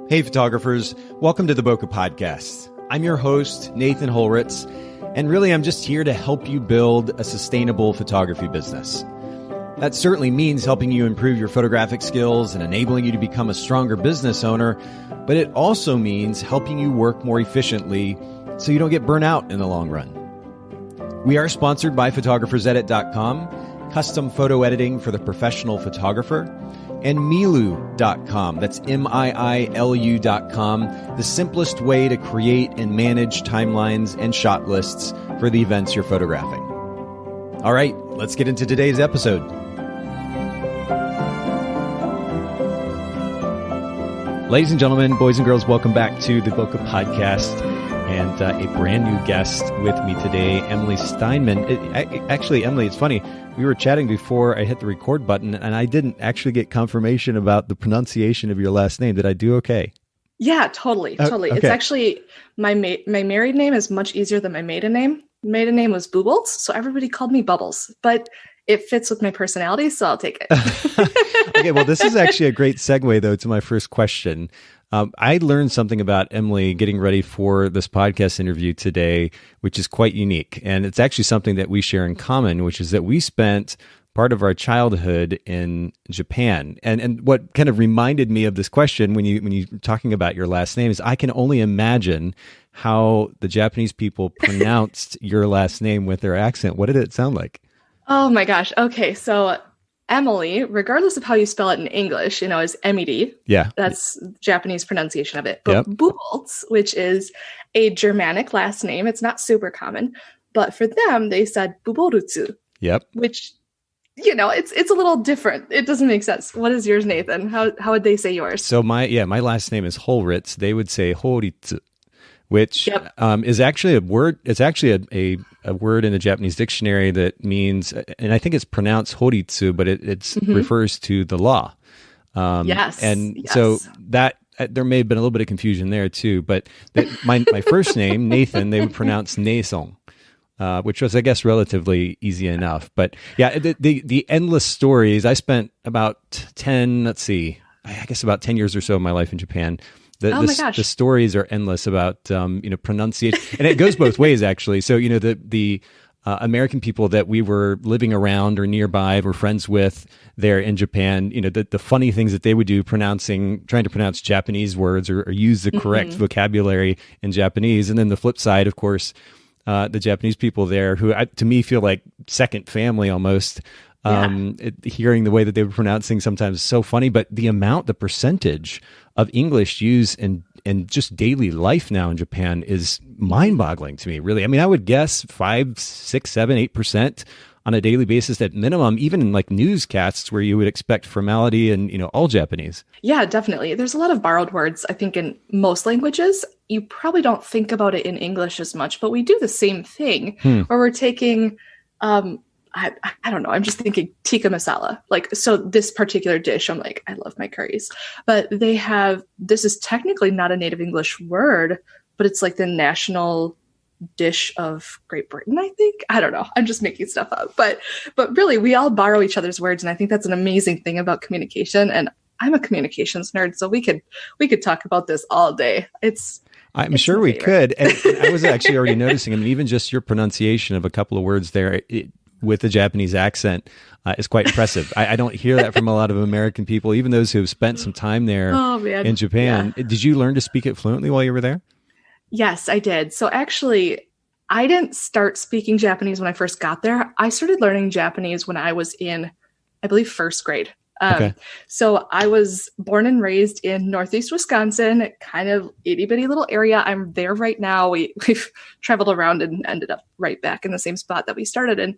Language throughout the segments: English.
Hey photographers, welcome to the Bokeh Podcast. I'm your host, Nathan Holritz, and really I'm just here to help you build a sustainable photography business. That certainly means helping you improve your photographic skills and enabling you to become a stronger business owner, but it also means helping you work more efficiently so you don't get burnt out in the long run. We are sponsored by photographersedit.com, custom photo editing for the professional photographer, and Miilu.com, that's MIILU.com, the simplest way to create and manage timelines and shot lists for the events you're photographing. All right, let's get into today's episode. Ladies and gentlemen, boys and girls, welcome back to the Bokeh Podcast, and a brand new guest with me today, Emilie Steinmann. Actually, Emilie, it's funny. We were chatting before I hit the record button, and I didn't actually get confirmation about the pronunciation of your last name. Did I do okay? Yeah, totally. Okay. It's actually, my married name is much easier than my maiden name. Maiden name was Boobles, so everybody called me Bubbles. But it fits with my personality, so I'll take it. Okay, well, this is actually a great segue, though, to my first question. I learned something about Emilie getting ready for this podcast interview today, which is quite unique. And it's actually something that we share in common, which is that we spent part of our childhood in Japan. And what kind of reminded me of this question when you're talking about your last name is I can only imagine how the Japanese people pronounced your last name with their accent. What did it sound like? Oh my gosh. Okay, so Emilie, regardless of how you spell it in English, is Emilie. Yeah. That's Japanese pronunciation of it. But Boobles, which is a Germanic last name, it's not super common. But for them, they said Buborutsu. Yep. Which, it's a little different. It doesn't make sense. What is yours, Nathan? How would they say yours? So my last name is Holritz. They would say Horitsu, which is actually a word. It's actually a word in the Japanese dictionary that means, and I think it's pronounced Horitsu, but it refers to the law. Yes. So that there may have been a little bit of confusion there too. But my first name, Nathan, they would pronounce Naesong, which was, I guess, relatively easy enough. But yeah, the endless stories. I spent about 10 years or so of my life in Japan. The stories are endless about pronunciation, and it goes both ways actually. So the American people that we were living around or nearby, were friends with there in Japan. The funny things that they would do trying to pronounce Japanese words or use the correct vocabulary in Japanese, and then the flip side, of course, the Japanese people there who to me feel like second family almost. Hearing the way that they were pronouncing sometimes is so funny, but the percentage of English used in just daily life now in Japan is mind-boggling to me, really. I mean, I would guess 5, 6, 7, 8% on a daily basis at minimum, even in like newscasts where you would expect formality and, all Japanese. Yeah, definitely. There's a lot of borrowed words, I think, in most languages. You probably don't think about it in English as much, but we do the same thing where we're taking... I don't know. I'm just thinking tikka masala. So this particular dish, I'm like, I love my curries, but this is technically not a native English word, but it's like the national dish of Great Britain, I think. I don't know. I'm just making stuff up, but really we all borrow each other's words. And I think that's an amazing thing about communication. And I'm a communications nerd, so we could talk about this all day. I'm sure we could. And I was actually already noticing, even just your pronunciation of a couple of words there, with the Japanese accent is quite impressive. I don't hear that from a lot of American people, even those who have spent some time there in Japan. Yeah. Did you learn to speak it fluently while you were there? Yes, I did. So actually, I didn't start speaking Japanese when I first got there. I started learning Japanese when I was in, I believe, first grade. So I was born and raised in Northeast Wisconsin, kind of itty bitty little area. I'm there right now. We've traveled around and ended up right back in the same spot that we started in.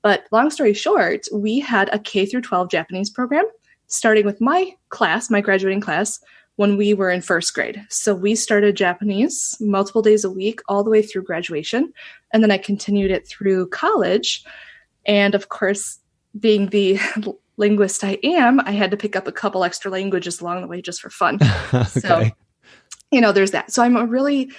But long story short, we had a K through 12 Japanese program, starting with my graduating class, when we were in first grade. So we started Japanese multiple days a week, all the way through graduation. And then I continued it through college. And of course, being the linguist I am, I had to pick up a couple extra languages along the way just for fun. Okay. So, there's that. So I'm a really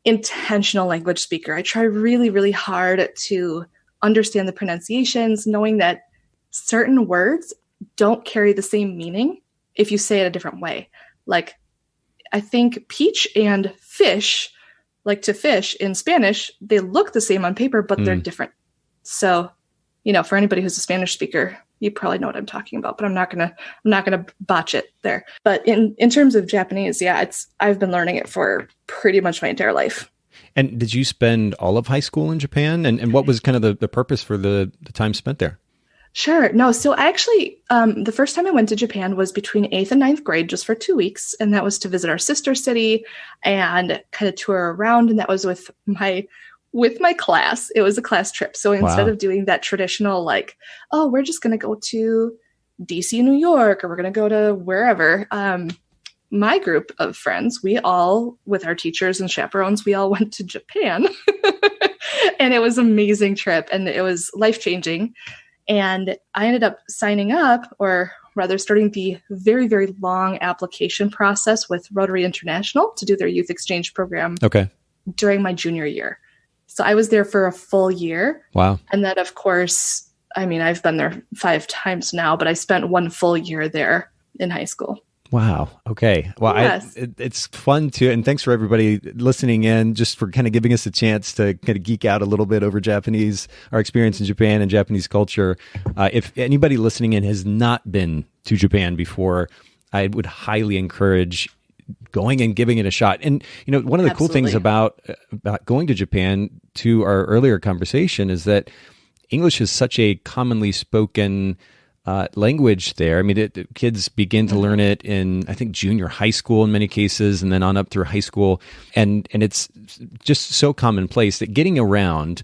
intentional language speaker. I try really, really hard to understand the pronunciations, knowing that certain words don't carry the same meaning if you say it a different way. Like, I think peach and fish, like to fish in Spanish, they look the same on paper, but they're different. So, for anybody who's a Spanish speaker, you probably know what I'm talking about, but I'm not gonna botch it there. But in terms of Japanese, I've been learning it for pretty much my entire life. And did you spend all of high school in Japan? And what was kind of the purpose for the time spent there? Sure. No, so actually, the first time I went to Japan was between 8th and 9th grade, just for 2 weeks. And that was to visit our sister city and kind of tour around. And that was with my class. It was a class trip. So instead of doing that traditional, like, oh, we're just going to go to DC, New York, or we're going to go to wherever, my group of friends, we all, with our teachers and chaperones, we all went to Japan. And it was an amazing trip, and it was life-changing. And I ended up signing up, or rather starting the very, very long application process with Rotary International to do their youth exchange program during my junior year. So I was there for a full year. Wow. And then, of course, I've been there 5 times now, but I spent 1 full year there in high school. Wow. Okay. Well, yes. It's fun too. And thanks for everybody listening in, just for kind of giving us a chance to kind of geek out a little bit over our experience in Japan and Japanese culture. If anybody listening in has not been to Japan before, I would highly encourage going and giving it a shot. And, one of the cool things about going to Japan, to our earlier conversation, is that English is such a commonly spoken language there. Kids begin to learn it in, I think, junior high school in many cases, and then on up through high school. And it's just so commonplace that getting around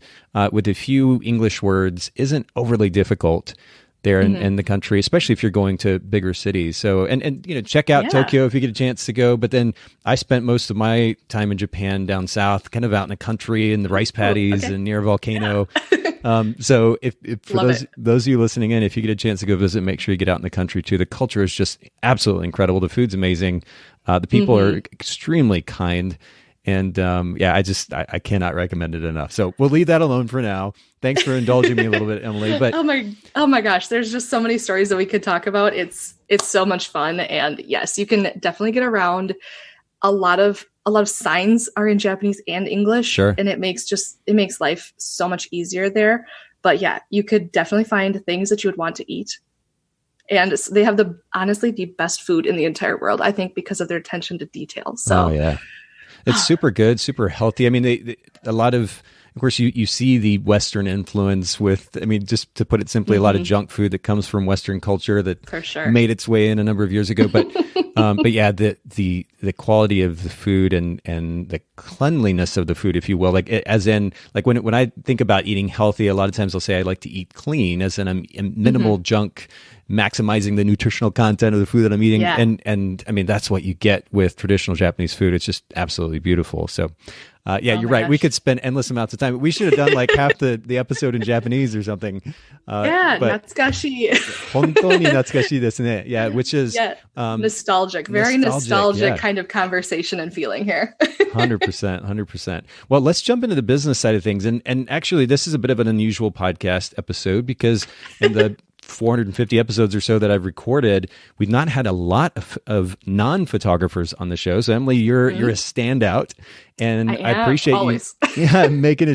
with a few English words isn't overly difficult there in the country, especially if you're going to bigger cities. So, and check out Tokyo if you get a chance to go. But then I spent most of my time in Japan down south, kind of out in the country, in the rice paddies and near a volcano. So if for those of you listening in, if you get a chance to go visit, make sure you get out in the country too. The culture is just absolutely incredible. The food's amazing. The people are extremely kind. And I cannot recommend it enough. So we'll leave that alone for now. Thanks for indulging me a little bit, Emily. But oh my gosh, there's just so many stories that we could talk about. It's so much fun. And yes, you can definitely get around. A lot of signs are in Japanese and English. Sure. And it makes life so much easier there. But yeah, you could definitely find things that you would want to eat. And they have honestly the best food in the entire world, I think, because of their attention to detail. So it's super good, super healthy. A lot of course, you see the Western influence with, just to put it simply, a lot of junk food that comes from Western culture that for sure made its way in a number of years ago. But the quality of the food and the cleanliness of the food, if you will, when I think about eating healthy, a lot of times I'll say I like to eat clean, as in I'm minimal junk, maximizing the nutritional content of the food that I'm eating. Yeah. And that's what you get with traditional Japanese food. It's just absolutely beautiful. So, you're right. Gosh. We could spend endless amounts of time. We should have done like half the episode in Japanese or something. Natsukashi. Hontoni natsukashi desu ne. Yeah, which is nostalgic. Very nostalgic kind of conversation and feeling here. 100%. Well, let's jump into the business side of things. And actually, this is a bit of an unusual podcast episode because in the 450 episodes or so that I've recorded, we've not had a lot of non-photographers on the show. So Emily, you're a standout, and I appreciate always. you making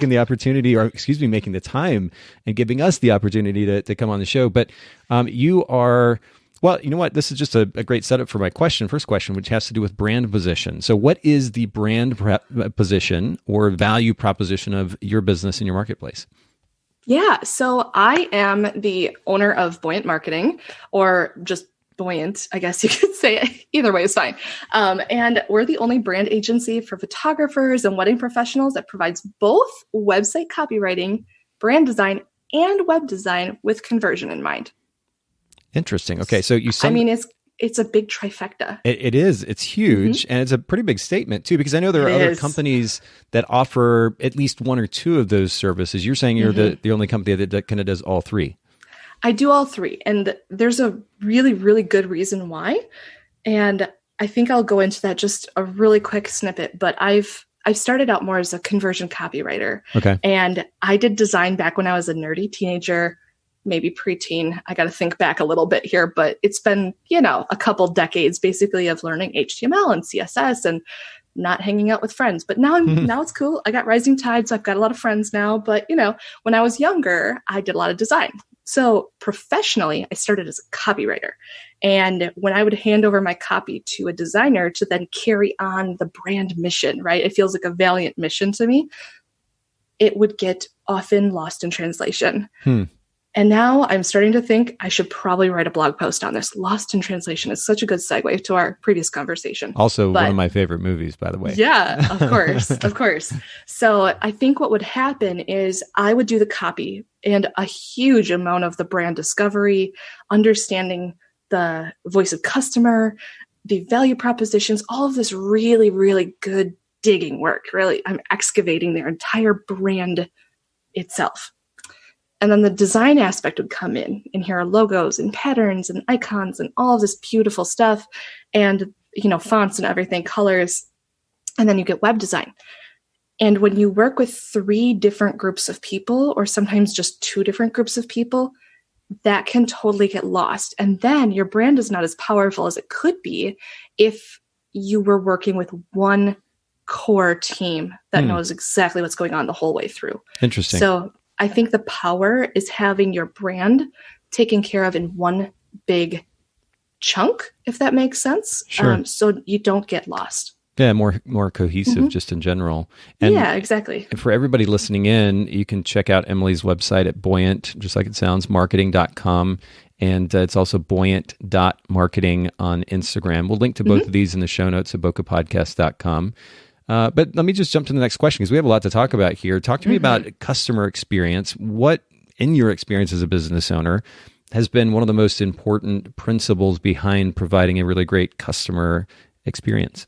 the opportunity, or excuse me, making the time and giving us the opportunity to come on the show. But you are, well, you know what? This is just a great setup for my first question, which has to do with brand position. So what is the brand position or value proposition of your business in your marketplace? Yeah, so I am the owner of Buoyant Marketing, or just Buoyant, I guess you could say it. Either way is fine. And we're the only brand agency for photographers and wedding professionals that provides both website copywriting, brand design, and web design with conversion in mind. Interesting. Okay, so it's a big trifecta. It is. It's huge. And it's a pretty big statement too, because I know there are other companies that offer at least one or two of those services. You're saying you're the only company that kind of does all three. I do all three. And there's a really, really good reason why. And I think I'll go into that just a really quick snippet, but I've started out more as a conversion copywriter. Okay. And I did design back when I was a nerdy teenager, maybe preteen. I got to think back a little bit here, but it's been, a couple decades basically of learning HTML and CSS and not hanging out with friends. But now now it's cool. I got rising tides. So I've got a lot of friends now. But, when I was younger, I did a lot of design. So professionally, I started as a copywriter. And when I would hand over my copy to a designer to then carry on the brand mission, right? It feels like a valiant mission to me. It would get often lost in translation. And now I'm starting to think I should probably write a blog post on this. Lost in Translation is such a good segue to our previous conversation. Also, one of my favorite movies, by the way. Yeah, of course, of course. So I think what would happen is I would do the copy and a huge amount of the brand discovery, understanding the voice of customer, the value propositions, all of this really, really good digging work. Really, I'm excavating their entire brand itself. And then the design aspect would come in, and here are logos and patterns and icons and all of this beautiful stuff and, fonts and everything, colors. And then you get web design. And when you work with 3 different groups of people, or sometimes just 2 different groups of people, that can totally get lost. And then your brand is not as powerful as it could be if you were working with one core team that knows exactly what's going on the whole way through. Interesting. So I think the power is having your brand taken care of in one big chunk, if that makes sense. Sure. So you don't get lost. Yeah, more cohesive just in general. And yeah, exactly. for everybody listening in, you can check out Emilie's website at buoyant, just like it sounds, marketing.com. And it's also buoyant.marketing on Instagram. We'll link to both of these in the show notes at bokehpodcast.com. But let me just jump to the next question because we have a lot to talk about here. Talk to me about customer experience. What, in your experience as a business owner, has been one of the most important principles behind providing a really great customer experience?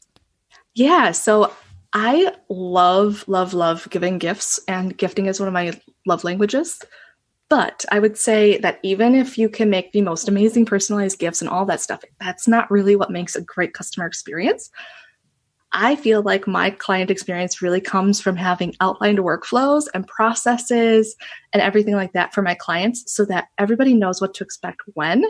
Yeah, so I love giving gifts, and gifting is one of my love languages. But I would say that even if you can make the most amazing personalized gifts and all that stuff, that's not really what makes a great customer experience. I feel like my client experience really comes from having outlined workflows and processes and everything like that for my clients so that everybody knows what to expect when.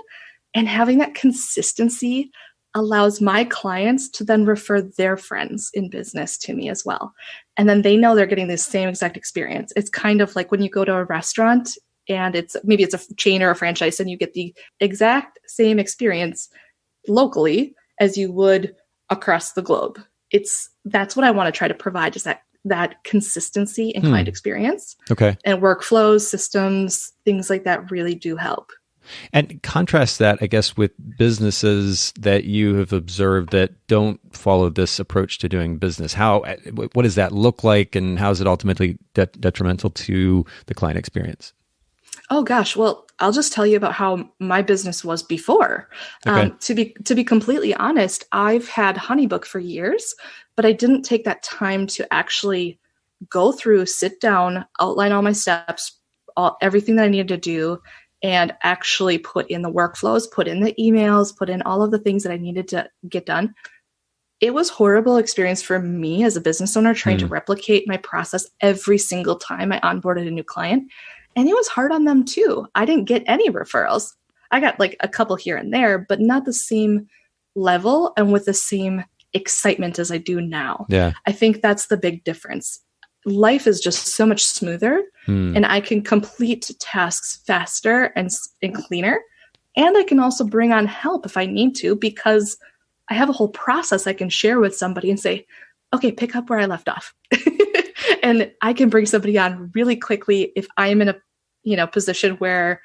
And having that consistency allows my clients to then refer their friends in business to me as well. And then they know they're getting the same exact experience. It's kind of like when you go to a restaurant and maybe it's a chain or a franchise and you get the exact same experience locally as you would across the globe. That's what I want to try to provide, is that consistency in client experience. Okay. And workflows, systems, things like that really do help. And contrast that, I guess, with businesses that you have observed that don't follow this approach to doing business. What does that look like, and how is it ultimately detrimental to the client experience? Oh gosh, well, I'll just tell you about how my business was before. Okay. To be completely honest, I've had HoneyBook for years, but I didn't take that time to actually go through, sit down, outline all my steps, everything that I needed to do, and actually put in the workflows, put in the emails, put in all of the things that I needed to get done. It was a horrible experience for me as a business owner trying to replicate my process every single time I onboarded a new client. And it was hard on them too. I didn't get any referrals. I got like a couple here and there, but not the same level and with the same excitement as I do now. Yeah. I think that's the big difference. Life is just so much smoother and I can complete tasks faster and cleaner. And I can also bring on help if I need to, because I have a whole process I can share with somebody and say, okay, pick up where I left off. And I can bring somebody on really quickly if I'm in a, position where,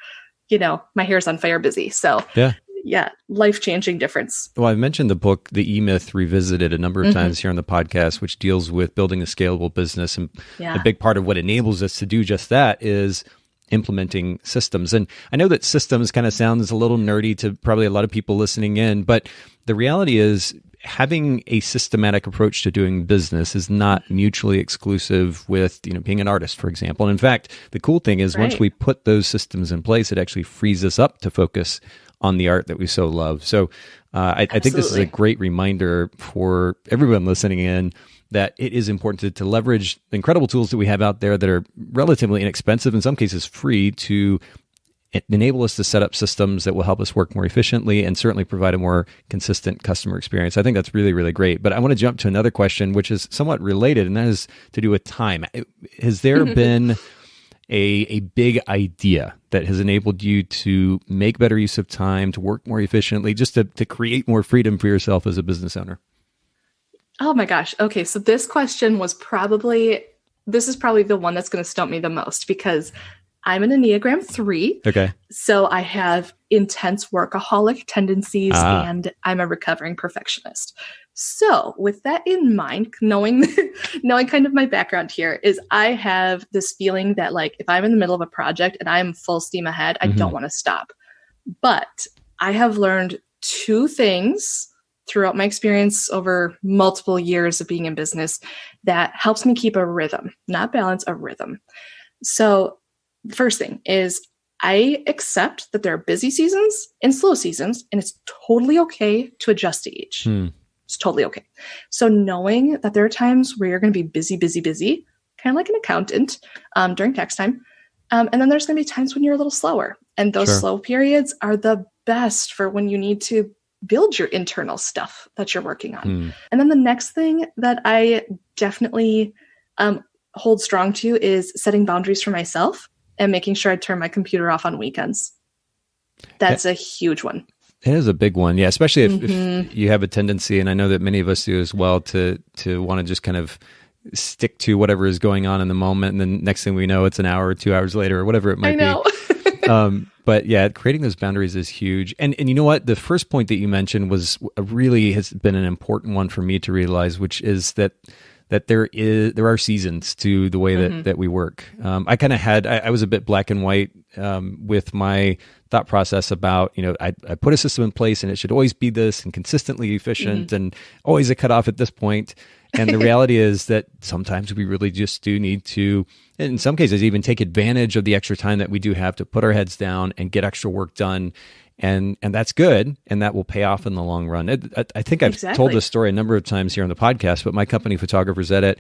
my hair's on fire busy. So yeah, life-changing difference. Well, I've mentioned the book, The E-Myth Revisited, a number of times here on the podcast, which deals with building a scalable business. And a big part of what enables us to do just that is implementing systems. And I know that systems kind of sounds a little nerdy to probably a lot of people listening in, but the reality is having a systematic approach to doing business is not mutually exclusive with, being an artist, for example. And in fact, the cool thing is once we put those systems in place, it actually frees us up to focus on the art that we so love. So I think this is a great reminder for everyone listening in that it is important to leverage the incredible tools that we have out there that are relatively inexpensive, in some cases free, to enable us to set up systems that will help us work more efficiently and certainly provide a more consistent customer experience. I think that's really, really great. But I want to jump to another question, which is somewhat related, and that is to do with time. Has there been a big idea that has enabled you to make better use of time, to work more efficiently, just to create more freedom for yourself as a business owner? Oh my gosh. Okay. So this question was this is probably the one that's going to stump me the most because I'm an Enneagram 3. Okay. So I have intense workaholic tendencies and I'm a recovering perfectionist. So with that in mind, knowing kind of my background here is I have this feeling that like, if I'm in the middle of a project and I'm full steam ahead, I don't want to stop. But I have learned 2 things throughout my experience over multiple years of being in business that helps me keep a rhythm, not balance, a rhythm. So the first thing is I accept that there are busy seasons and slow seasons, and it's totally okay to adjust to each. It's totally okay. So knowing that there are times where you're going to be busy, kind of like an accountant during tax time. And then there's going to be times when you're a little slower. And those slow periods are the best for when you need to build your internal stuff that you're working on. And then the next thing that I definitely hold strong to is setting boundaries for myself and making sure I turn my computer off on weekends. That's a huge one. It is a big one. Yeah. Especially if you have a tendency, and I know that many of us do as well, to want to just kind of stick to whatever is going on in the moment. And then next thing we know, it's an hour or 2 hours later or whatever it might be. But yeah, creating those boundaries is huge. And you know what? The first point that you mentioned was really has been an important one for me to realize, which is that there are seasons to the way that we work. I was a bit black and white with my thought process about, I put a system in place and it should always be this and consistently efficient and always a cutoff at this point. And the reality is that sometimes we really just do need to, in some cases, even take advantage of the extra time that we do have to put our heads down and get extra work done. And that's good. And that will pay off in the long run. I think I've told this story a number of times here on the podcast, but my company, Photographers Edit,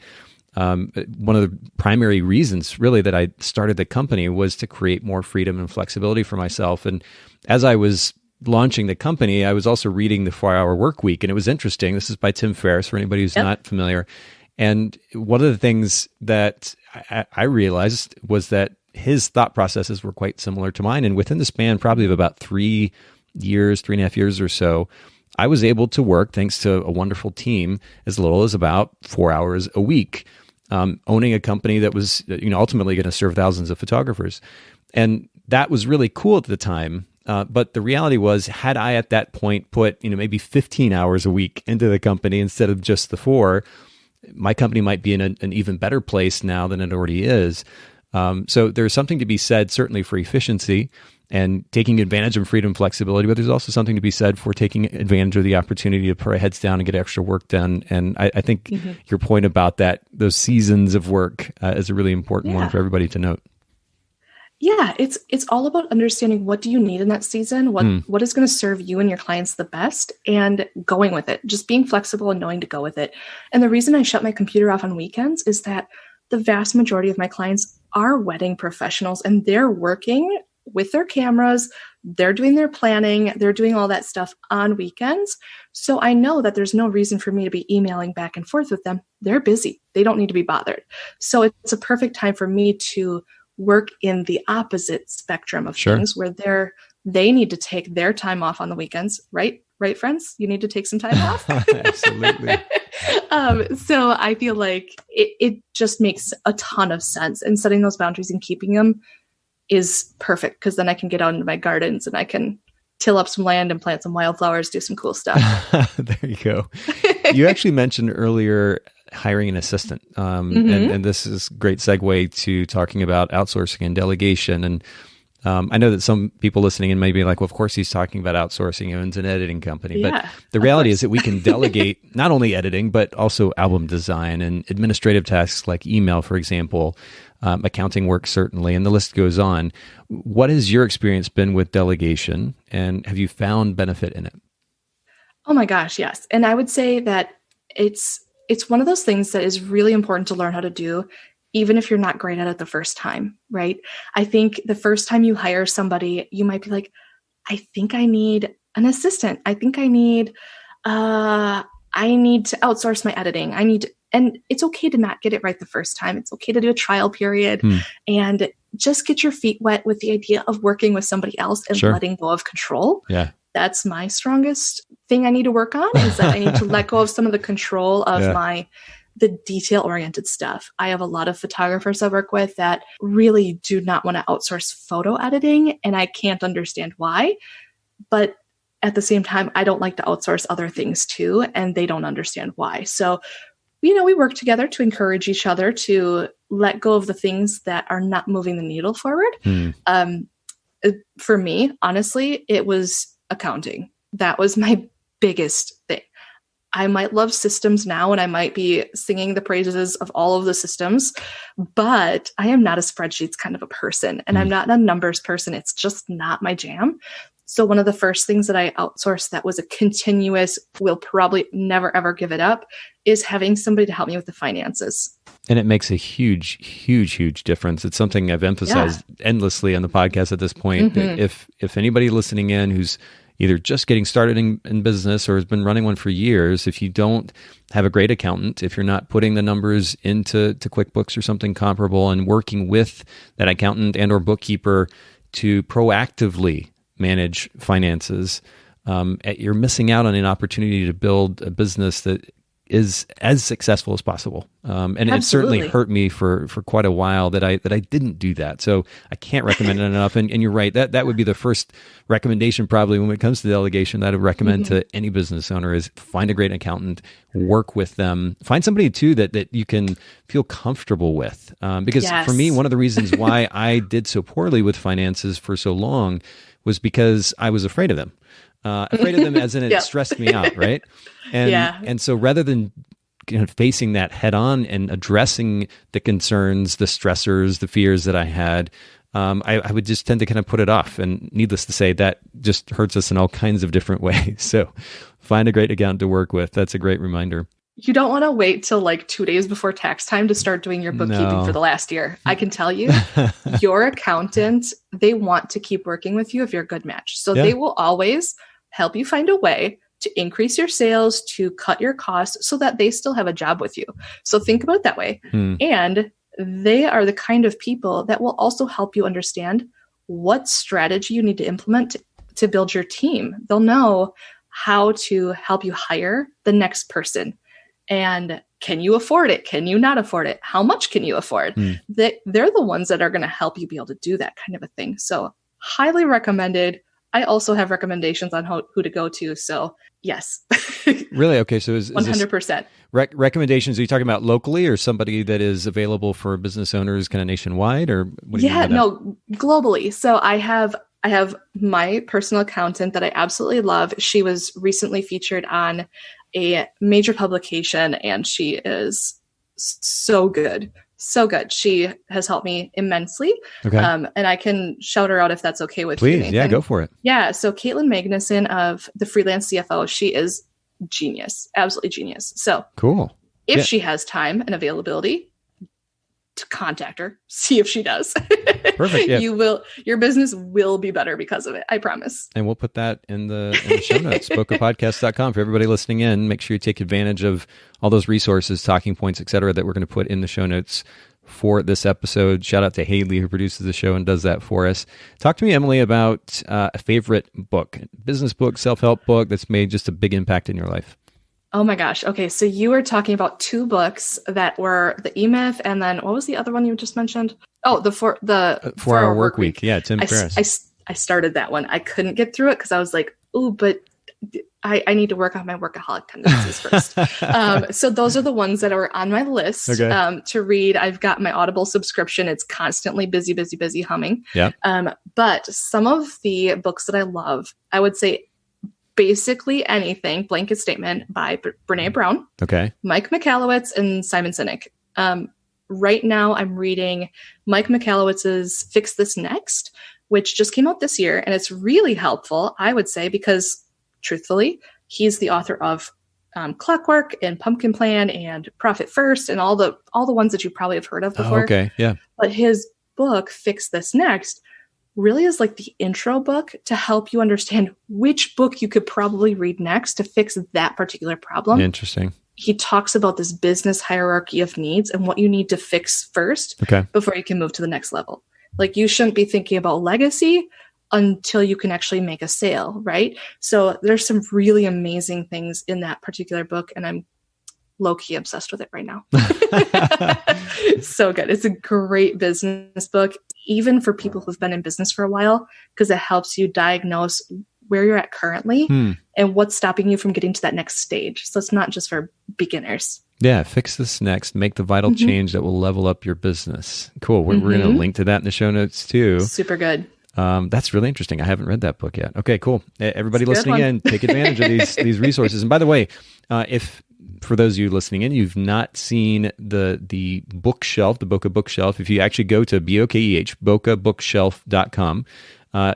one of the primary reasons really that I started the company was to create more freedom and flexibility for myself. And as I was launching the company, I was also reading The 4-Hour Workweek, and it was interesting. This is by Tim Ferriss, for anybody who's not familiar. And one of the things that I realized was that his thought processes were quite similar to mine. And within the span probably of about 3 years, 3.5 years or so, I was able to work, thanks to a wonderful team, as little as about 4 hours a week, owning a company that was ultimately going to serve thousands of photographers. And that was really cool at the time. But the reality was, had I at that point put maybe 15 hours a week into the company instead of just the 4, my company might be in an even better place now than it already is. So there's something to be said, certainly, for efficiency and taking advantage of freedom and flexibility, but there's also something to be said for taking advantage of the opportunity to put our heads down and get extra work done. And I think your point about those seasons of work is a really important one for everybody to note. Yeah, it's all about understanding what do you need in that season, what is going to serve you and your clients the best, and going with it, just being flexible and knowing to go with it. And the reason I shut my computer off on weekends is that the vast majority of my clients are wedding professionals, and they're working with their cameras, they're doing their planning, they're doing all that stuff on weekends. So I know that there's no reason for me to be emailing back and forth with them. They're busy. They don't need to be bothered. So it's a perfect time for me to work in the opposite spectrum of things where they need to take their time off on the weekends, right? Right, friends? You need to take some time off. Absolutely. So I feel like it just makes a ton of sense, and setting those boundaries and keeping them is perfect, because then I can get out into my gardens and I can till up some land and plant some wildflowers, do some cool stuff. There you go. You actually mentioned earlier hiring an assistant. And this is a great segue to talking about outsourcing and delegation. And I know that some people listening in may be like, well, of course he's talking about outsourcing. He owns an editing company. Yeah, but the reality is that we can delegate not only editing, but also album design and administrative tasks like email, for example, accounting work, certainly, and the list goes on. What has your experience been with delegation, and have you found benefit in it? Oh my gosh, yes. And I would say that it's one of those things that is really important to learn how to do, even if you're not great at it the first time, right? I think the first time you hire somebody, you might be like, I think I need an assistant. I think I need to outsource my editing. And it's okay to not get it right the first time. It's okay to do a trial period and just get your feet wet with the idea of working with somebody else and letting go of control. Yeah. That's my strongest thing I need to work on, is that I need to let go of some of the control of the detail-oriented stuff. I have a lot of photographers I work with that really do not want to outsource photo editing, and I can't understand why. But at the same time, I don't like to outsource other things too, and they don't understand why. So, we work together to encourage each other to let go of the things that are not moving the needle forward. For me, honestly, it was accounting. That was my biggest thing. I might love systems now, and I might be singing the praises of all of the systems, but I am not a spreadsheets kind of a person, and I'm not a numbers person. It's just not my jam. So one of the first things that I outsourced that was a continuous, will probably never, ever give it up, is having somebody to help me with the finances. And it makes a huge, huge, huge difference. It's something I've emphasized endlessly on the podcast at this point. If anybody listening in who's either just getting started in business or has been running one for years, if you don't have a great accountant, if you're not putting the numbers into QuickBooks or something comparable and working with that accountant and or bookkeeper to proactively manage finances, you're missing out on an opportunity to build a business that is as successful as possible. And it certainly hurt me for quite a while that I didn't do that. So I can't recommend it enough. And you're right, that would be the first recommendation probably when it comes to delegation that I would recommend to any business owner is find a great accountant, work with them, find somebody too that you can feel comfortable with. Because for me, one of the reasons why I did so poorly with finances for so long was because I was afraid of them. Afraid of them as in it stressed me out, right? And so rather than facing that head on and addressing the concerns, the stressors, the fears that I had, I would just tend to kind of put it off. And needless to say, that just hurts us in all kinds of different ways. So find a great accountant to work with. That's a great reminder. You don't want to wait till like 2 days before tax time to start doing your bookkeeping for the last year. I can tell you, your accountant, they want to keep working with you if you're a good match. So they will always help you find a way to increase your sales, to cut your costs so that they still have a job with you. So think about it that way. And they are the kind of people that will also help you understand what strategy you need to implement to build your team. They'll know how to help you hire the next person. And can you afford it? Can you not afford it? How much can you afford? They're the ones that are going to help you be able to do that kind of a thing. So highly recommended. I also have recommendations on who to go to. So yes. Really? Okay. So is 100%. Recommendations, are you talking about locally or somebody that is available for business owners kind of nationwide, or what do you mean by that? Globally. So I have my personal accountant that I absolutely love. She was recently featured on a major publication, and she is so good. So good. She has helped me immensely. Okay. And I can shout her out if that's okay with you. Please. Yeah, go for it. Yeah. So Caitlin Magnuson of the Freelance CFO, she is genius, absolutely genius. So cool. If she has time and availability, to contact her, see if she does. Perfect. Yeah. Your business will be better because of it. I promise. And we'll put that in the show notes, bokehpodcast.com. For everybody listening in, make sure you take advantage of all those resources, talking points, et cetera, that we're going to put in the show notes for this episode. Shout out to Haley, who produces the show and does that for us. Talk to me, Emilie, about a favorite book, business book, self-help book that's made just a big impact in your life. Oh my gosh. Okay. So you were talking about two books that were the E-Myth, and then what was the other one you just mentioned? Oh, the 4-Hour Work Week. Yeah. Tim Ferriss. I started that one. I couldn't get through it because I was like, oh, but I need to work on my workaholic tendencies first. So those are the ones that are on my list to read. I've got my Audible subscription. It's constantly busy humming. Yeah. But some of the books that I love, I would say basically anything, blanket statement by Brene Brown, Mike Michalowicz, and Simon Sinek. Right now I'm reading Mike Michalowicz's Fix This Next, which just came out this year. And it's really helpful, I would say, because truthfully, he's the author of Clockwork and Pumpkin Plan and Profit First and all the ones that you probably have heard of before. Oh, okay. Yeah. But his book, Fix This Next, really is like the intro book to help you understand which book you could probably read next to fix that particular problem. Interesting. He talks about this business hierarchy of needs and what you need to fix first before you can move to the next level. Like, you shouldn't be thinking about legacy until you can actually make a sale, right? So there's some really amazing things in that particular book, and I'm low-key obsessed with it right now. It's so good. It's a great business book, even for people who've been in business for a while, because it helps you diagnose where you're at currently and what's stopping you from getting to that next stage. So it's not just for beginners. Yeah, fix this next, make the vital change that will level up your business. Cool. We're going to link to that in the show notes too. Super good. That's really interesting. I haven't read that book yet. Okay, cool. Everybody listening in, take advantage of these resources. And by the way, if for those of you listening in, you've not seen the bookshelf, the Bokeh bookshelf, if you actually go to bokehbookshelf.com,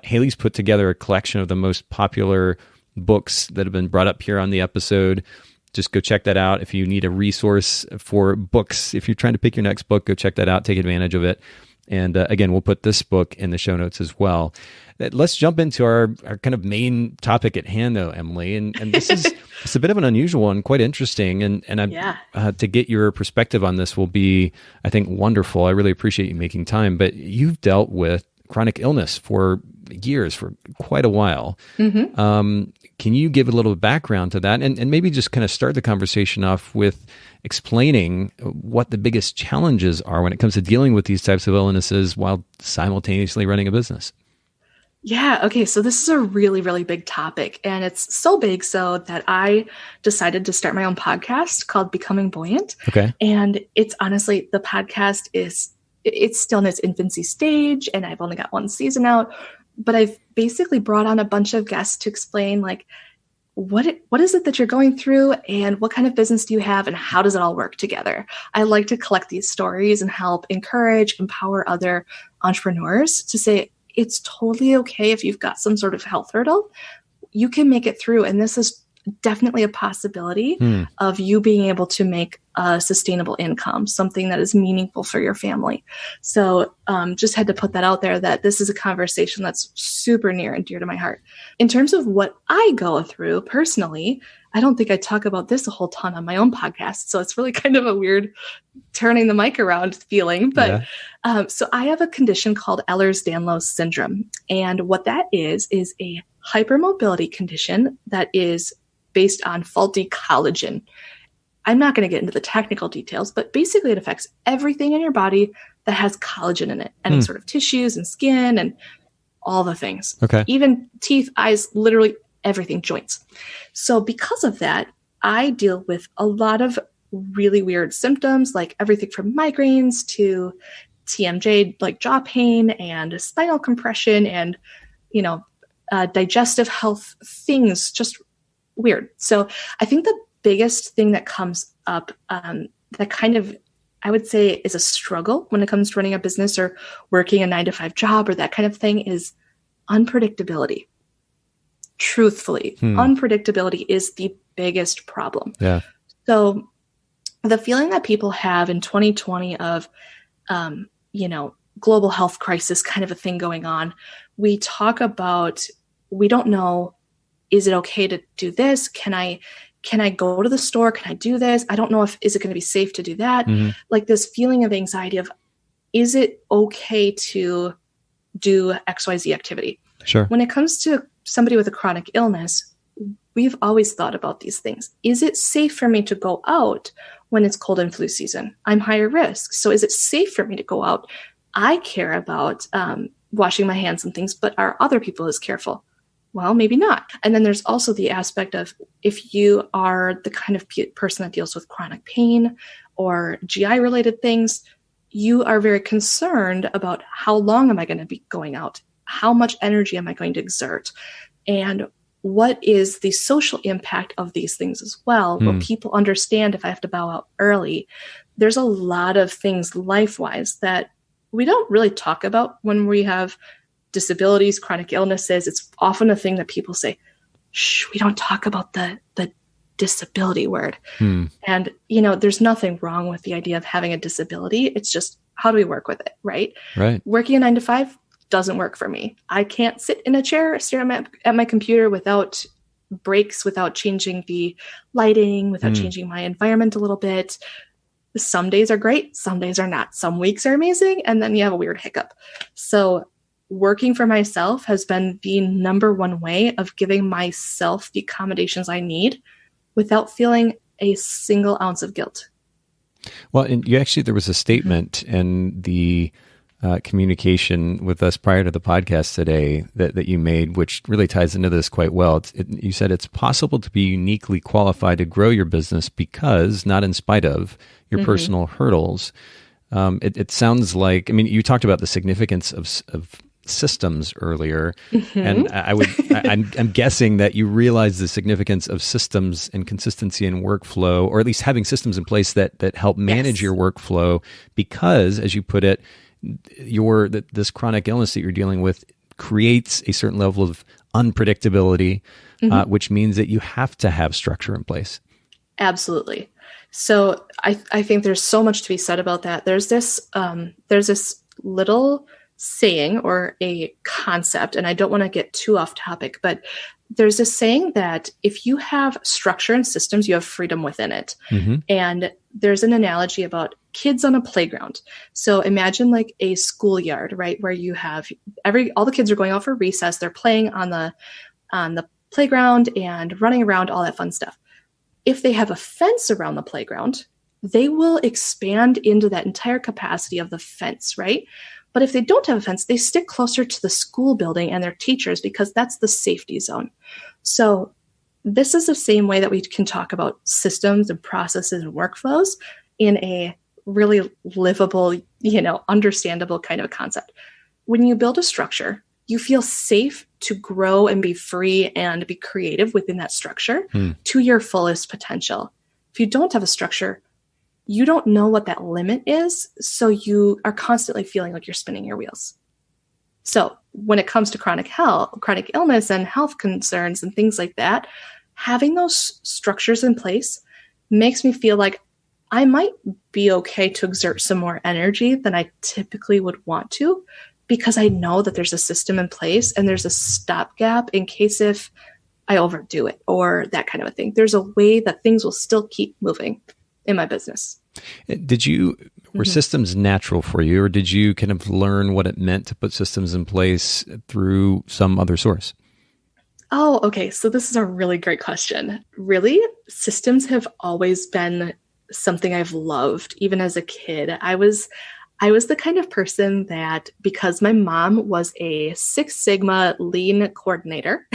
Haley's put together a collection of the most popular books that have been brought up here on the episode. Just go check that out. If you need a resource for books, if you're trying to pick your next book, go check that out. Take advantage of it. And again, we'll put this book in the show notes as well. Let's jump into our kind of main topic at hand, though, Emilie. And this is it's a bit of an unusual one, quite interesting. And to get your perspective on this will be, I think, wonderful. I really appreciate you making time. But you've dealt with chronic illness for years, for quite a while. Can you give a little background to that and maybe just kind of start the conversation off with explaining what the biggest challenges are when it comes to dealing with these types of illnesses while simultaneously running a business? Yeah. Okay. So this is a really, really big topic, and it's so big so that I decided to start my own podcast called Becoming Buoyant. Okay. And it's honestly, the podcast it's still in its infancy stage, and I've only got one season out, but I've basically brought on a bunch of guests to explain like, what is it that you're going through and what kind of business do you have and how does it all work together? I like to collect these stories and help encourage, empower other entrepreneurs to say, it's totally okay if you've got some sort of health hurdle, you can make it through. And this is definitely a possibility of you being able to make a sustainable income, something that is meaningful for your family. So just had to put that out there that this is a conversation that's super near and dear to my heart. In terms of what I go through personally, I don't think I talk about this a whole ton on my own podcast. So it's really kind of a weird turning the mic around feeling. But so I have a condition called Ehlers-Danlos syndrome. And what that is a hypermobility condition that is based on faulty collagen. I'm not going to get into the technical details, but basically it affects everything in your body that has collagen in it, any sort of tissues and skin and all the things. Okay. Even teeth, eyes, literally everything, joints. So because of that, I deal with a lot of really weird symptoms, like everything from migraines to TMJ, like jaw pain and spinal compression and, digestive health things, just weird. So I think the biggest thing that comes up that kind of, I would say, is a struggle when it comes to running a business or working a 9-to-5 job or that kind of thing is unpredictability. Truthfully, unpredictability is the biggest problem. Yeah. So the feeling that people have in 2020 of, global health crisis kind of a thing going on, we talk about, we don't know, is it okay to do this? Can I go to the store? Can I do this? I don't know is it going to be safe to do that? Like this feeling of anxiety of, is it okay to do XYZ activity? Sure. When it comes to somebody with a chronic illness, we've always thought about these things. Is it safe for me to go out when it's cold and flu season? I'm higher risk. So is it safe for me to go out? I care about washing my hands and things, but are other people as careful? Well, maybe not. And then there's also the aspect of if you are the kind of person that deals with chronic pain or GI related things, you are very concerned about how long am I going to be going out? How much energy am I going to exert? And what is the social impact of these things as well? Will people understand if I have to bow out early? There's a lot of things life-wise that we don't really talk about when we have disabilities, chronic illnesses. It's often a thing that people say, shh, we don't talk about the disability word. And, there's nothing wrong with the idea of having a disability. It's just, how do we work with it? Right. Working a 9 to 5 doesn't work for me. I can't sit in a chair, stare at my computer without breaks, without changing the lighting, without changing my environment a little bit. Some days are great. Some days are not. Some weeks are amazing. And then you have a weird hiccup. So working for myself has been the number one way of giving myself the accommodations I need without feeling a single ounce of guilt. Well, and there was a statement in the communication with us prior to the podcast today that you made, which really ties into this quite well. You said it's possible to be uniquely qualified to grow your business because, not in spite of, your personal hurdles. It sounds like, you talked about the significance of systems earlier, and I'm guessing that you realize the significance of systems and consistency in workflow, or at least having systems in place that help manage your workflow, because, as you put it, this chronic illness that you're dealing with creates a certain level of unpredictability, which means that you have to have structure in place. Absolutely. So I think there's so much to be said about that. There's this little saying or a concept, and I don't want to get too off topic, but there's this saying that if you have structure and systems, you have freedom within it. And there's an analogy about kids on a playground. So imagine like a schoolyard, right? Where you have all the kids are going out for recess. They're playing on the playground and running around, all that fun stuff. If they have a fence around the playground, they will expand into that entire capacity of the fence, right? But if they don't have a fence, they stick closer to the school building and their teachers because that's the safety zone. So this is the same way that we can talk about systems and processes and workflows in a really livable, understandable kind of a concept. When you build a structure, you feel safe to grow and be free and be creative within that structure to your fullest potential. If you don't have a structure, you don't know what that limit is, so you are constantly feeling like you're spinning your wheels. So when it comes to chronic illness and health concerns and things like that, having those structures in place makes me feel like I might be okay to exert some more energy than I typically would want to, because I know that there's a system in place and there's a stopgap in case if I overdo it or that kind of a thing. There's a way that things will still keep moving in my business. Were systems natural for you, or did you kind of learn what it meant to put systems in place through some other source? Oh, okay. So this is a really great question. Really, systems have always been something I've loved, even as a kid. I was the kind of person that, because my mom was a Six Sigma lean coordinator,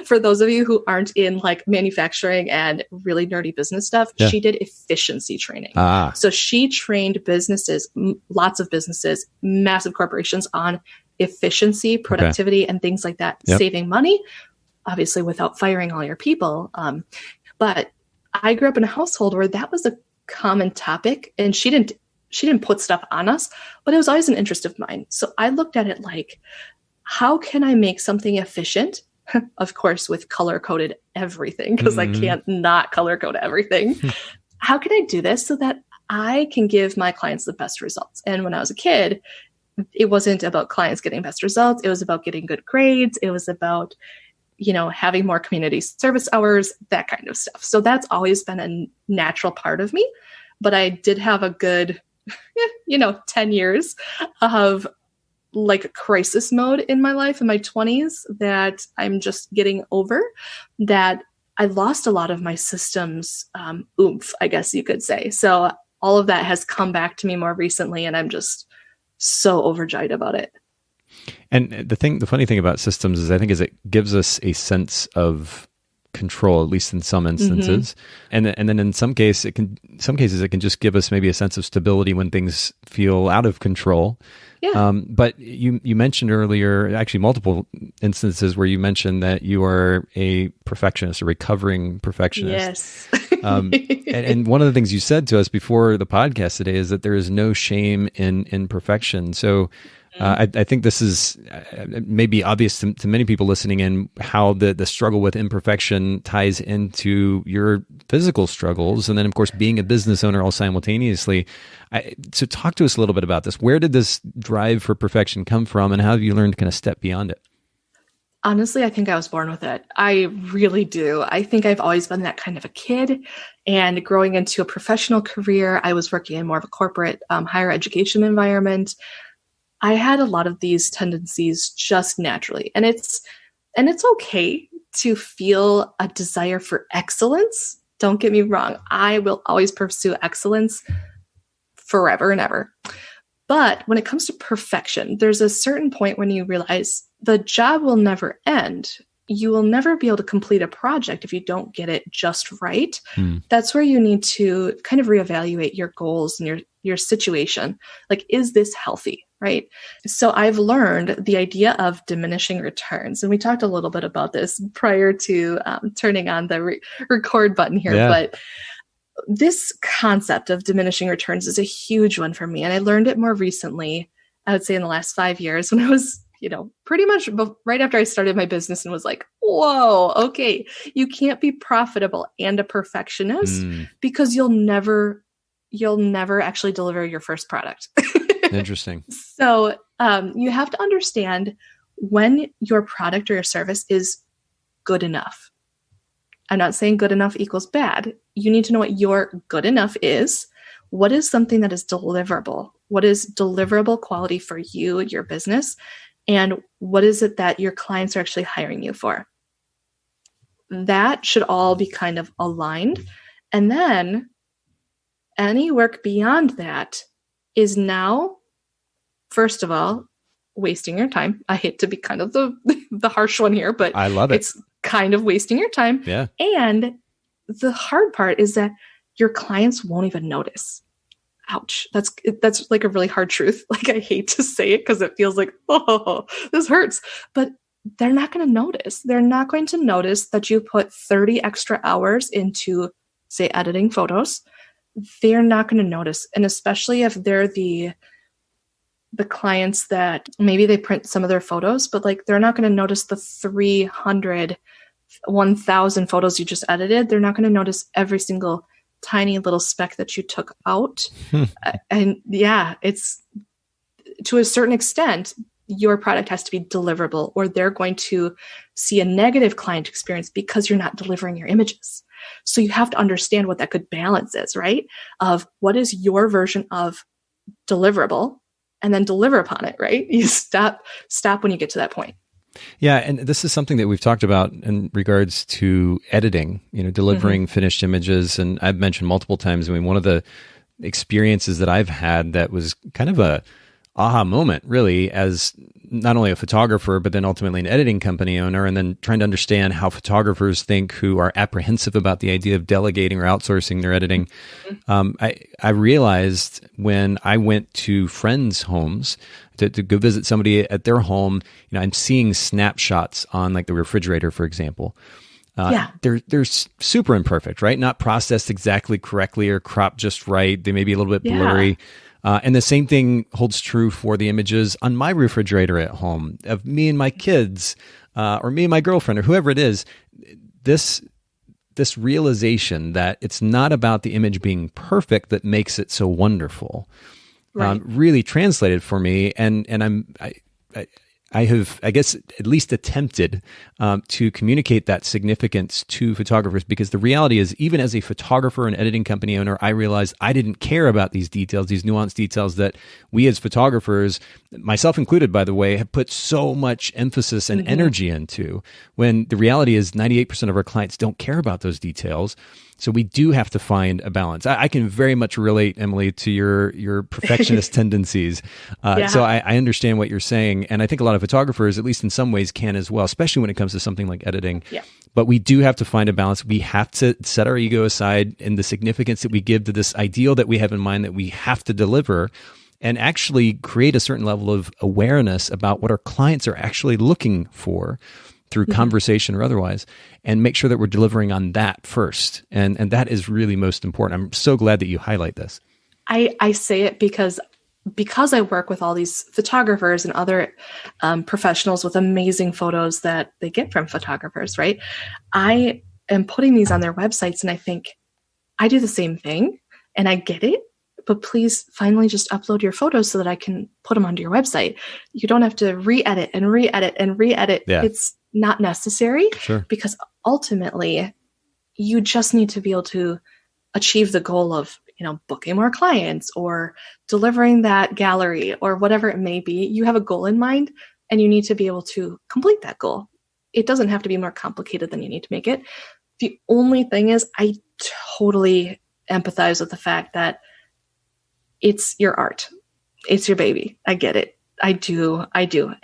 for those of you who aren't in like manufacturing and really nerdy business stuff, she did efficiency training. So she trained businesses, lots of businesses, massive corporations on efficiency, productivity, and things like that, saving money, obviously without firing all your people. But I grew up in a household where that was a common topic, and she didn't put stuff on us, but it was always an interest of mine. So I looked at it like, how can I make something efficient? Of course, with color-coded everything, because I can't not color-code everything. How can I do this so that I can give my clients the best results? And when I was a kid, it wasn't about clients getting best results. It was about getting good grades. It was about, having more community service hours, that kind of stuff. So that's always been a natural part of me. But I did have a good 10 years of like crisis mode in my life in my 20s that I'm just getting over, that I lost a lot of my systems oomph, I guess you could say. So all of that has come back to me more recently, and I'm just so overjoyed about it. And the funny thing about systems is it gives us a sense of control, at least in some instances. And then in some cases it can just give us maybe a sense of stability when things feel out of control. But you mentioned earlier, actually multiple instances where you mentioned that you are a perfectionist, a recovering perfectionist. Yes. and one of the things you said to us before the podcast today is that there is no shame in perfection. So I think this is maybe obvious to many people listening in, how the struggle with imperfection ties into your physical struggles. And then, of course, being a business owner all simultaneously. So talk to us a little bit about this. Where did this drive for perfection come from, and how have you learned to kind of step beyond it? Honestly, I think I was born with it. I really do. I think I've always been that kind of a kid. And growing into a professional career, I was working in more of a corporate higher education environment. I had a lot of these tendencies just naturally. And it's okay to feel a desire for excellence. Don't get me wrong. I will always pursue excellence forever and ever. But when it comes to perfection, there's a certain point when you realize the job will never end. You will never be able to complete a project if you don't get it just right. That's where you need to kind of reevaluate your goals and your situation. Like, is this healthy, right? So I've learned the idea of diminishing returns. And we talked a little bit about this prior to turning on the record button here. Yeah. But this concept of diminishing returns is a huge one for me. And I learned it more recently, I would say in the last 5 years, when I was, pretty much right after I started my business, and was like, whoa, okay, you can't be profitable and a perfectionist because you'll never actually deliver your first product. Interesting. So you have to understand when your product or your service is good enough. I'm not saying good enough equals bad. You need to know what your good enough is. What is something that is deliverable? What is deliverable quality for you, your business? And what is it that your clients are actually hiring you for? That should all be kind of aligned. And then any work beyond that is now, first of all, wasting your time. I hate to be kind of the harsh one here, but I love it. It's kind of wasting your time. Yeah. And the hard part is that your clients won't even notice. Ouch. That's like a really hard truth. Like, I hate to say it because it feels like, oh, this hurts, but they're not going to notice. They're not going to notice that you put 30 extra hours into, say, editing photos. They're not going to notice. And especially if they're the clients that maybe they print some of their photos, but like, they're not going to notice the 300, 1,000 photos you just edited. They're not going to notice every single tiny little speck that you took out. And yeah, it's, to a certain extent, your product has to be deliverable, or they're going to see a negative client experience because you're not delivering your images. So you have to understand what that good balance is, right? Of what is your version of deliverable, and then deliver upon it, right? You stop when you get to that point. Yeah. And this is something that we've talked about in regards to editing, delivering finished images. And I've mentioned multiple times, one of the experiences that I've had that was kind of a aha moment, really, as not only a photographer, but then ultimately an editing company owner, and then trying to understand how photographers think who are apprehensive about the idea of delegating or outsourcing their editing. I realized when I went to friends' homes to go visit somebody at their home, I'm seeing snapshots on like the refrigerator, for example. They're super imperfect, right? Not processed exactly correctly or cropped just right. They may be a little bit blurry. And the same thing holds true for the images on my refrigerator at home of me and my kids, or me and my girlfriend, or whoever it is. This realization that it's not about the image being perfect that makes it so wonderful, right, really translated for me. And I have, I guess, at least attempted to communicate that significance to photographers, because the reality is, even as a photographer and editing company owner, I realized I didn't care about these details, these nuanced details that we as photographers, myself included, by the way, have put so much emphasis and energy into, when the reality is 98% of our clients don't care about those details. So we do have to find a balance. I can very much relate, Emilie, to your perfectionist tendencies. So I understand what you're saying. And I think a lot of photographers, at least in some ways, can as well, especially when it comes to something like editing. Yeah. But we do have to find a balance. We have to set our ego aside and the significance that we give to this ideal that we have in mind that we have to deliver, and actually create a certain level of awareness about what our clients are actually looking for through conversation or otherwise, and make sure that we're delivering on that first. And that is really most important. I'm so glad that you highlight this. I say it because because I work with all these photographers and other professionals with amazing photos that they get from photographers, right? I am putting these on their websites and I think, I do the same thing and I get it, but please finally just upload your photos so that I can put them onto your website. You don't have to re-edit and re-edit and re-edit. Yeah. It's not necessary. Sure. Because ultimately you just need to be able to achieve the goal of, booking more clients or delivering that gallery or whatever it may be. You have a goal in mind and you need to be able to complete that goal. It doesn't have to be more complicated than you need to make it. The only thing is I totally empathize with the fact that it's your art. It's your baby. I get it. I do.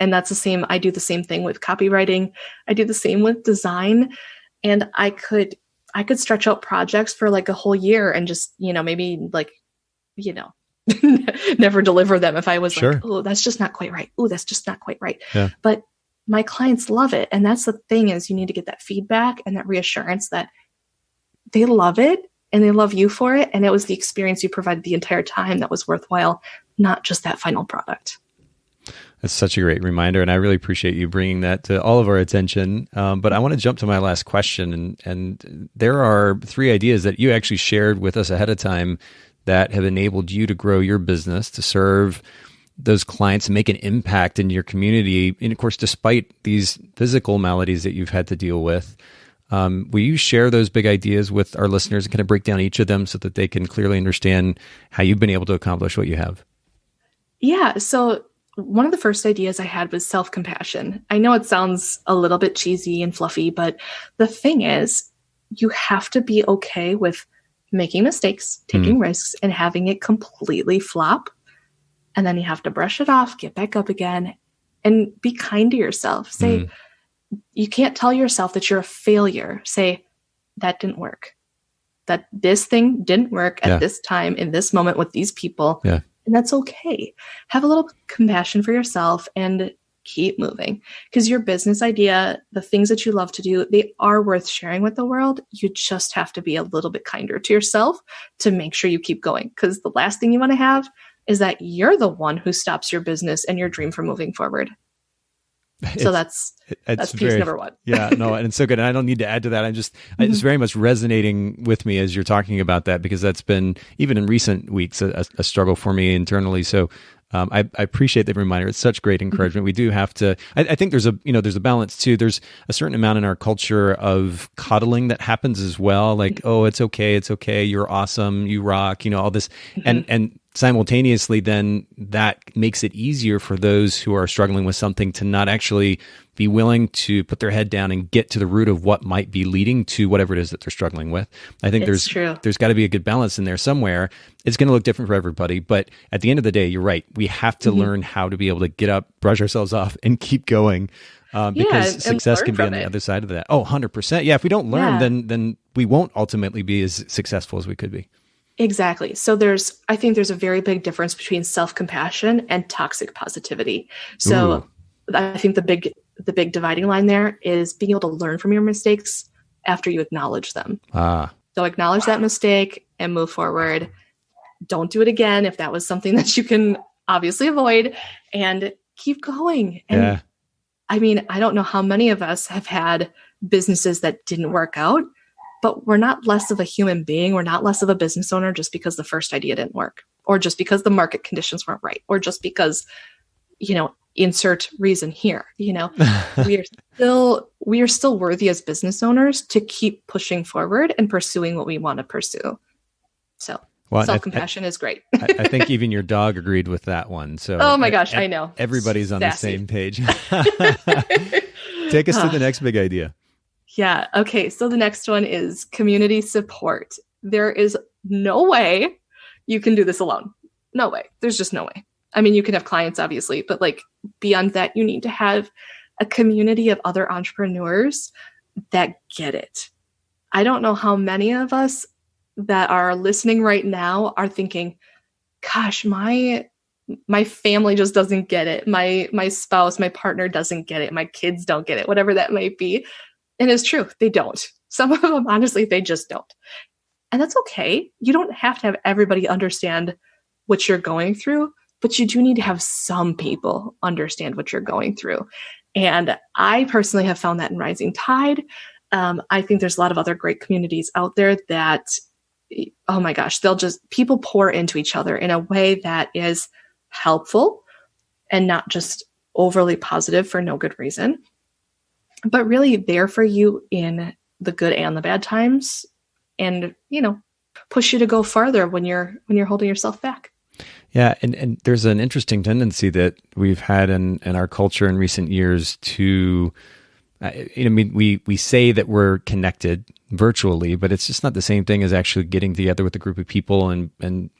And that's the same. I do the same thing with copywriting. I do the same with design. And I could stretch out projects for like a whole year and just, maybe like, never deliver them if I was Sure. like, oh, that's just not quite right. Oh, that's just not quite right. Yeah. But my clients love it. And that's the thing is you need to get that feedback and that reassurance that they love it and they love you for it. And it was the experience you provided the entire time that was worthwhile, not just that final product. That's such a great reminder, and I really appreciate you bringing that to all of our attention. But I want to jump to my last question, and there are 3 ideas that you actually shared with us ahead of time that have enabled you to grow your business, to serve those clients, and make an impact in your community. And of course, despite these physical maladies that you've had to deal with, will you share those big ideas with our listeners and kind of break down each of them so that they can clearly understand how you've been able to accomplish what you have? Yeah. So one of the first ideas I had was self-compassion. I know it sounds a little bit cheesy and fluffy, but the thing is, you have to be okay with making mistakes, taking risks, and having it completely flop. And then you have to brush it off, get back up again, and be kind to yourself. Say, you can't tell yourself that you're a failure. Say, that didn't work. That this thing didn't work at this time, in this moment, with these people. Yeah. And that's okay. Have a little compassion for yourself and keep moving. Because your business idea, the things that you love to do, they are worth sharing with the world. You just have to be a little bit kinder to yourself to make sure you keep going. Because the last thing you want to have is that you're the one who stops your business and your dream from moving forward. So that's piece number 1. Yeah, no, and it's so good. And I don't need to add to that. It's very much resonating with me as you're talking about that, because that's been, even in recent weeks, a struggle for me internally. So I appreciate the reminder. It's such great encouragement. We do have to, I think there's a balance too. There's a certain amount in our culture of coddling that happens as well. Like, oh, it's okay. You're awesome. You rock, all this. And simultaneously, then that makes it easier for those who are struggling with something to not actually be willing to put their head down and get to the root of what might be leading to whatever it is that they're struggling with. I think there's got to be a good balance in there somewhere. It's going to look different for everybody, but at the end of the day, you're right. We have to learn how to be able to get up, brush ourselves off, and keep going. Because success can be on the other side of that. Oh, 100%. Yeah. If we don't learn, then we won't ultimately be as successful as we could be. Exactly. So I think there's a very big difference between self-compassion and toxic positivity. So I think the big dividing line there is being able to learn from your mistakes after you acknowledge them. So acknowledge that mistake and move forward. Don't do it again if that was something that you can obviously avoid, and keep going. And I mean, I don't know how many of us have had businesses that didn't work out, but we're not less of a human being. We're not less of a business owner just because the first idea didn't work, or just because the market conditions weren't right, or just because, insert reason here. We are still worthy as business owners to keep pushing forward and pursuing what we want to pursue. So self-compassion is great. I think even your dog agreed with that one. So oh my gosh, I know. Everybody's on the same page. Take us to the next big idea. Yeah. Okay. So the next one is community support. There is no way you can do this alone. No way. There's just no way. I mean, you can have clients, obviously, but like beyond that, you need to have a community of other entrepreneurs that get it. I don't know how many of us that are listening right now are thinking, gosh, my family just doesn't get it. My spouse, my partner doesn't get it. My kids don't get it, whatever that might be. And it's true. They don't. Some of them, honestly, they just don't. And that's okay. You don't have to have everybody understand what you're going through, but you do need to have some people understand what you're going through. And I personally have found that in Rising Tide. I think there's a lot of other great communities out there that, oh my gosh, people pour into each other in a way that is helpful and not just overly positive for no good reason, but really there for you in the good and the bad times, and, push you to go farther when you're holding yourself back. Yeah. And there's an interesting tendency that we've had in our culture in recent years to, we say that we're connected virtually, but it's just not the same thing as actually getting together with a group of people and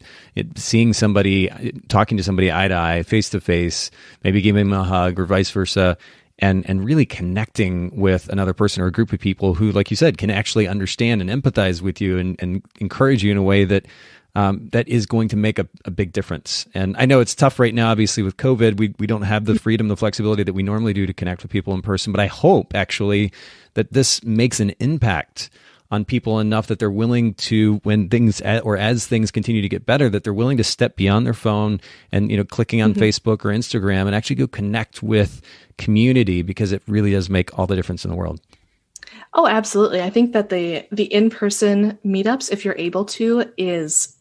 seeing somebody, talking to somebody eye to eye, face to face, maybe giving them a hug or vice versa. And really connecting with another person or a group of people who, like you said, can actually understand and empathize with you and encourage you in a way that that is going to make a big difference. And I know it's tough right now, obviously, with COVID. We don't have the freedom, the flexibility that we normally do to connect with people in person. But I hope, actually, that this makes an impact on people enough that they're willing to, when things as things continue to get better, that they're willing to step beyond their phone and clicking on Facebook or Instagram and actually go connect with community, because it really does make all the difference in the world. Oh, absolutely. I think that the in-person meetups, if you're able to, is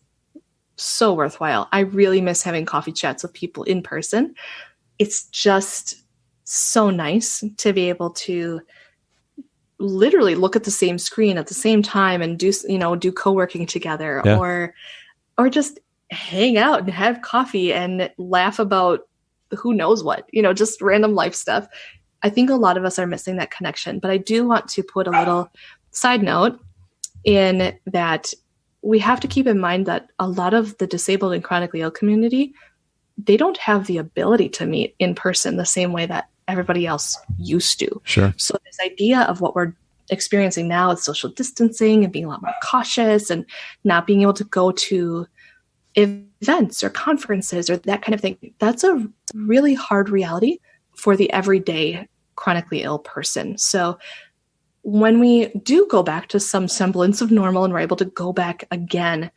so worthwhile. I really miss having coffee chats with people in person. It's just so nice to be able to literally look at the same screen at the same time and do co-working together, Yeah. or just hang out and have coffee and laugh about who knows what, just random life stuff. I think a lot of us are missing that connection, but I do want to put a little side note in that we have to keep in mind that a lot of the disabled and chronically ill community, they don't have the ability to meet in person the same way that everybody else used to. Sure. So this idea of what we're experiencing now with social distancing and being a lot more cautious and not being able to go to events or conferences or that kind of thing, that's a really hard reality for the everyday chronically ill person. So when we do go back to some semblance of normal and we're able to go back again,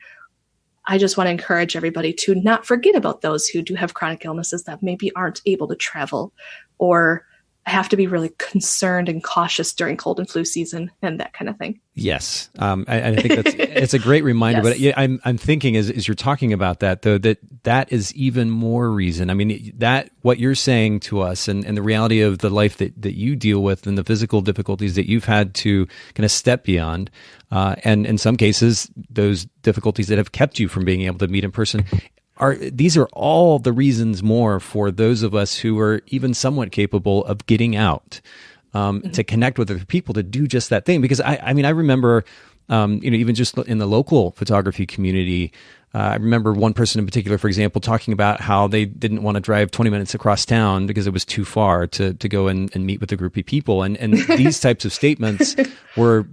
I just want to encourage everybody to not forget about those who do have chronic illnesses that maybe aren't able to travel or have to be really concerned and cautious during cold and flu season and that kind of thing. Yes. I think it's a great reminder, Yes. But I'm thinking as you're talking about that, though, that is even more reason. I mean, that what you're saying to us and the reality of the life that you deal with and the physical difficulties that you've had to kind of step beyond, and in some cases, those difficulties that have kept you from being able to meet in person, these are all the reasons more for those of us who are even somewhat capable of getting out, to connect with other people, to do just that thing. Because I remember, even just in the local photography community, I remember one person in particular, for example, talking about how they didn't want to drive 20 minutes across town because it was too far to go and meet with a group of people. And these types of statements were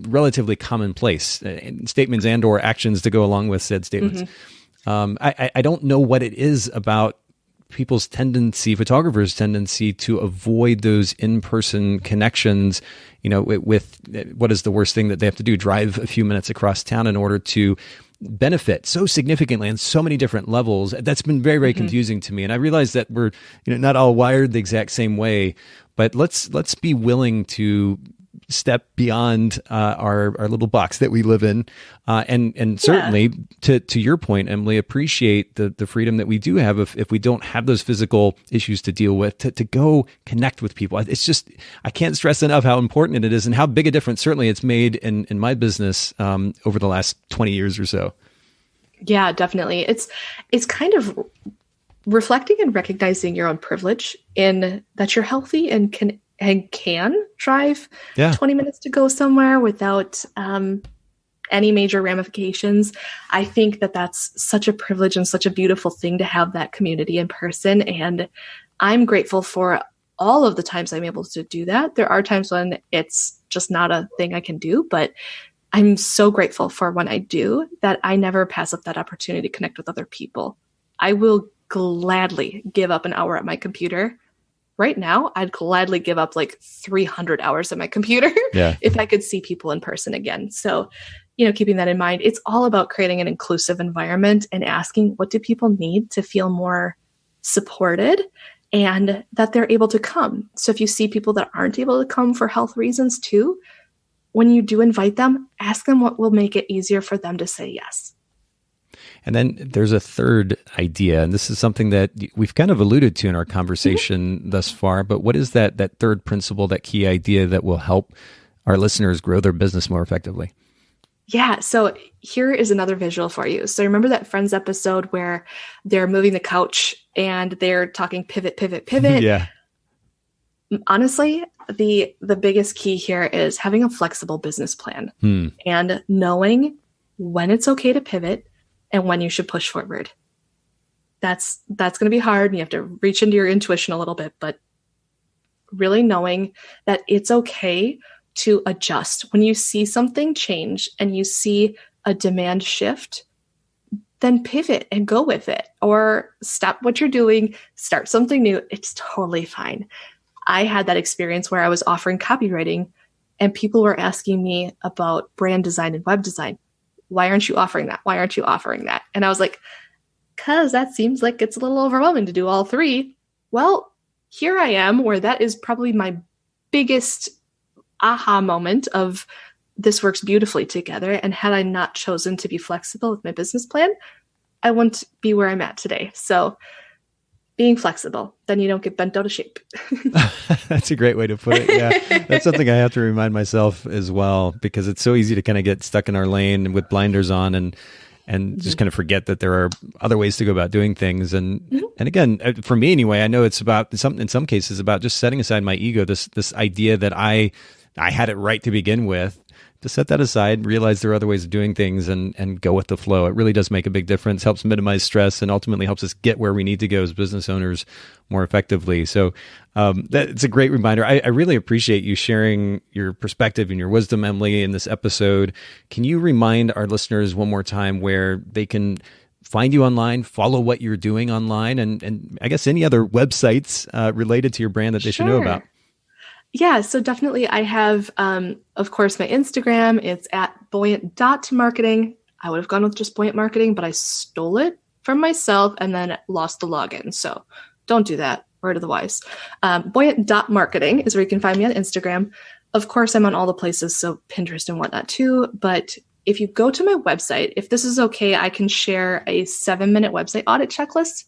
relatively commonplace, statements and or actions to go along with said statements. I don't know what it is about people's photographers' tendency to avoid those in-person connections, with what is the worst thing that they have to do, drive a few minutes across town in order to benefit so significantly on so many different levels. That's been very, very confusing to me. And I realize that we're, not all wired the exact same way, but let's be willing to step beyond our little box that we live in, and certainly to your point, Emilie, appreciate the freedom that we do have if we don't have those physical issues to deal with, to go connect with people. It's just, I can't stress enough how important it is and how big a difference certainly it's made in my business over the last 20 years or so. Yeah, definitely. It's kind of reflecting and recognizing your own privilege in that you're healthy and can drive 20 minutes to go somewhere without any major ramifications. I think that that's such a privilege and such a beautiful thing to have that community in person. And I'm grateful for all of the times I'm able to do that. There are times when it's just not a thing I can do, but I'm so grateful for when I do that I never pass up that opportunity to connect with other people. I will gladly give up an hour at my computer. Right now, I'd gladly give up like 300 hours at my computer if I could see people in person again. So keeping that in mind, it's all about creating an inclusive environment and asking, what do people need to feel more supported and that they're able to come? So if you see people that aren't able to come for health reasons too, when you do invite them, ask them what will make it easier for them to say yes. And then there's a third idea, and this is something that we've kind of alluded to in our conversation thus far, but what is that third principle, that key idea that will help our listeners grow their business more effectively? Yeah. So here is another visual for you. So remember that Friends episode where they're moving the couch and they're talking pivot, pivot, pivot? Yeah. Honestly, the biggest key here is having a flexible business plan and knowing when it's okay to pivot and when you should push forward. That's going to be hard, and you have to reach into your intuition a little bit, but really knowing that it's okay to adjust. When you see something change and you see a demand shift, then pivot and go with it, or stop what you're doing, start something new. It's totally fine. I had that experience where I was offering copywriting and people were asking me about brand design and web design. Why aren't you offering that? Why aren't you offering that? And I was like, because that seems like it's a little overwhelming to do all three. Well, here I am, where that is probably my biggest aha moment of this works beautifully together. And had I not chosen to be flexible with my business plan, I wouldn't be where I'm at today. So being flexible, then you don't get bent out of shape. That's a great way to put it. Yeah. That's something I have to remind myself as well, because it's so easy to kind of get stuck in our lane with blinders on and just kind of forget that there are other ways to go about doing things. And again, for me anyway, I know it's about in some cases about just setting aside my ego, this idea that I had it right to begin with, to set that aside, realize there are other ways of doing things and go with the flow. It really does make a big difference, helps minimize stress, and ultimately helps us get where we need to go as business owners more effectively. So that's a great reminder. I really appreciate you sharing your perspective and your wisdom, Emilie, in this episode. Can you remind our listeners one more time where they can find you online, follow what you're doing online, and I guess any other websites related to your brand that they should know about? Yeah, so definitely I have, of course, my Instagram. It's at buoyant.marketing. I would have gone with just buoyant marketing, but I stole it from myself and then lost the login. So don't do that. Word of the wise. Buoyant.marketing is where you can find me on Instagram. Of course, I'm on all the places, so Pinterest and whatnot too. But if you go to my website, if this is okay, I can share a 7-minute website audit checklist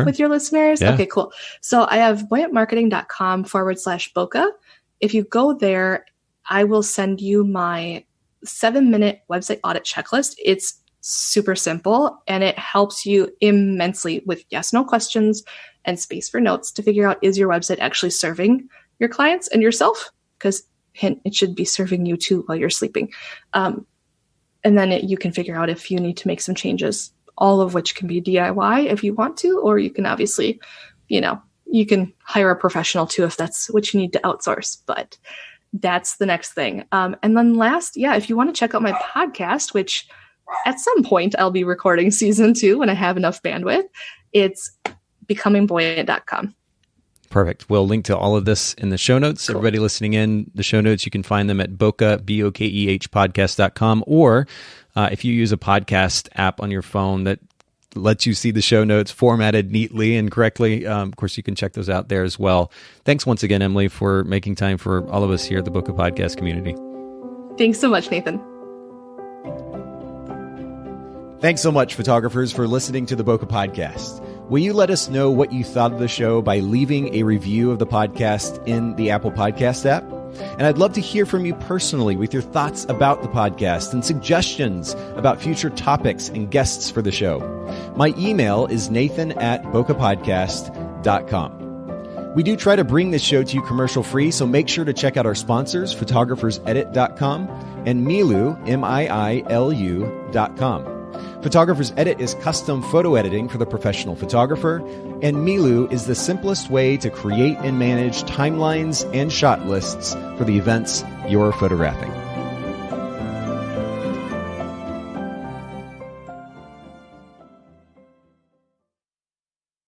with your listeners. Yeah. Okay, cool. So I have buoyantmarketing.com/Bokeh. If you go there, I will send you my 7-minute website audit checklist. It's super simple and it helps you immensely with yes, no questions and space for notes to figure out, is your website actually serving your clients and yourself? Because hint, it should be serving you too while you're sleeping. And then you can figure out if you need to make some changes, all of which can be DIY if you want to, or you can obviously, you can hire a professional too if that's what you need to outsource. But that's the next thing. And then last, if you want to check out my podcast, which at some point I'll be recording season 2 when I have enough bandwidth, it's becomingbuoyant.com. Perfect. We'll link to all of this in the show notes. Cool. Everybody listening in, the show notes, you can find them at Bokeh, Bokeh podcast.com. Or if you use a podcast app on your phone that lets you see the show notes formatted neatly and correctly, of course, you can check those out there as well. Thanks once again, Emilie, for making time for all of us here at the Bokeh Podcast community. Thanks so much, Nathan. Thanks so much, photographers, for listening to the Bokeh Podcast. Will you let us know what you thought of the show by leaving a review of the podcast in the Apple Podcast app? And I'd love to hear from you personally with your thoughts about the podcast and suggestions about future topics and guests for the show. My email is nathan@bokehpodcast.com. We do try to bring this show to you commercial free, so make sure to check out our sponsors, photographersedit.com and Miilu, Miilu.com. Photographer's Edit is custom photo editing for the professional photographer, and Miilu is the simplest way to create and manage timelines and shot lists for the events you're photographing.